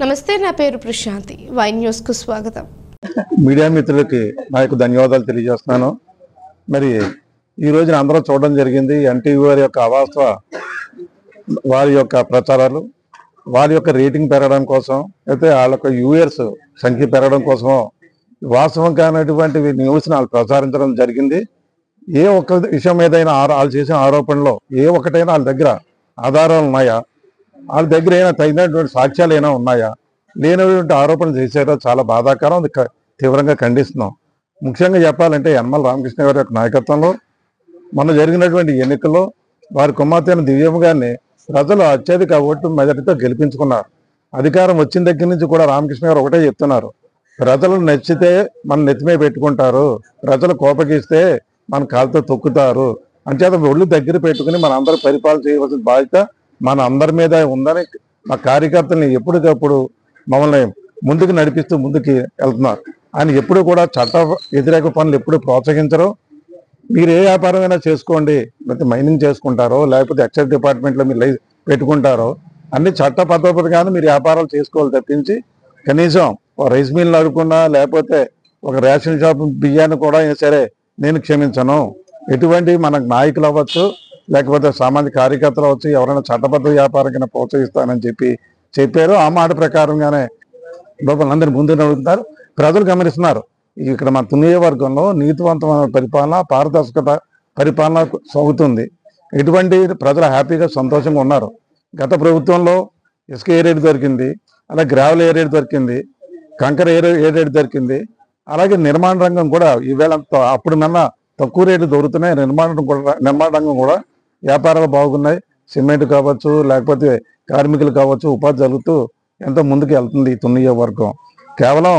నమస్తే, నా పేరు ప్రశాంతి. వై న్యూస్ కు స్వాగతం. మీడియా మిత్రులకి నా యొక్క ధన్యవాదాలు తెలియజేస్తున్నాను. మరి ఈ రోజున అందరూ చూడడం జరిగింది ఎన్టీవీ వారి యొక్క అవాస్తవ వారి యొక్క ప్రచారాలు, వారి యొక్క రేటింగ్ పెరగడం కోసం, అయితే వాళ్ళ యొక్క యూయర్స్ సంఖ్య పెరగడం కోసమో వాస్తవం కానటువంటి న్యూస్ని వాళ్ళు ప్రచారించడం జరిగింది. ఏ ఒక్క విషయం ఏదైనా వాళ్ళు చేసిన ఆరోపణలో ఏ ఒక్కటైనా వాళ్ళ దగ్గర ఆధారాలు ఉన్నాయా, వాళ్ళ దగ్గర అయినా తగినటువంటి సాక్ష్యాలు అయినా ఉన్నాయా, లేనటువంటి ఆరోపణలు చేశారో చాలా బాధాకరం. అది తీవ్రంగా ఖండిస్తున్నాం. ముఖ్యంగా చెప్పాలంటే యనమల రామకృష్ణ గారి యొక్క నాయకత్వంలో మొన్న జరిగినటువంటి ఎన్నికల్లో వారి కుమార్తె దివ్యమ్మ గారిని ప్రజలు అత్యధిక ఓటు మెజారిటీతో గెలిపించుకున్నారు. అధికారం వచ్చిన దగ్గర నుంచి కూడా రామకృష్ణ గారు ఒకటే చెప్తున్నారు, ప్రజలు నచ్చితే మన నెత్తిమే పెట్టుకుంటారు, ప్రజలు కోపగిస్తే మన కాలుతో తొక్కుతారు. అంచేత ఒళ్ళు దగ్గర పెట్టుకుని మన అందరూ పరిపాలన చేయవలసిన బాధ్యత మన అందరి మీద ఉందని మా కార్యకర్తల్ని ఎప్పటికప్పుడు మమ్మల్ని ముందుకు నడిపిస్తూ ముందుకు వెళ్తున్నారు. ఆయన ఎప్పుడు కూడా చట్ట వ్యతిరేక పనులు ఎప్పుడు ప్రోత్సహించరు. మీరు ఏ వ్యాపారమైనా చేసుకోండి, లేకపోతే మైనింగ్ చేసుకుంటారో లేకపోతే ఎక్సైజ్ డిపార్ట్మెంట్లో మీరు పెట్టుకుంటారో అన్ని చట్ట పద్ధతిగానే మీరు వ్యాపారాలు చేసుకోవాలి తప్పించి కనీసం ఒక రైస్ మిల్ నడుపుకున్నా లేకపోతే ఒక రేషన్ షాప్ బియ్యాన్ని కూడా సరే నేను క్షమించను. ఎటువంటి మనకు నాయకులు అవ్వచ్చు లేకపోతే సామాజిక కార్యకర్తలు అవ్వచ్చు, ఎవరైనా చట్టబద్ధ వ్యాపారం కింద ప్రోత్సహిస్తానని చెప్పారు. ఆ మాట ప్రకారంగానే లోపలందరినీ ముందు నడుగుతున్నారు. ప్రజలు గమనిస్తున్నారు. ఇక్కడ మన నియోజకవర్గంలో నీతివంతమైన పరిపాలన, పారదర్శకత పరిపాలన సాగుతుంది. ఎటువంటి ప్రజలు హ్యాపీగా సంతోషంగా ఉన్నారు. గత ప్రభుత్వంలో ఇసుక ఏ రేటు దొరికింది, అలాగే గ్రావెల్ ఏ రేటు దొరికింది, కంకర ఏ రేటు దొరికింది, అలాగే నిర్మాణ రంగం కూడా ఈవేళ అప్పుడు నన్న తక్కువ రేటు దొరుకుతున్నాయి. నిర్మాణ రంగం కూడా వ్యాపారాలు బాగున్నాయి. సిమెంట్ కావచ్చు లేకపోతే కార్మికులు కావచ్చు ఉపాధి జరుగుతూ ఎంతో ముందుకు వెళ్తుంది ఈ నియోజకవర్గం. కేవలం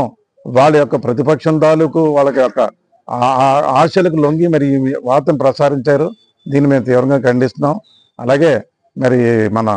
వాళ్ళ యొక్క ప్రతిపక్షం తాలూకు వాళ్ళ యొక్క ఆశలకు లొంగి మరి ఈ వార్తను ప్రసారించారు. దీన్ని మేము తీవ్రంగా ఖండిస్తున్నాం. అలాగే మరి మన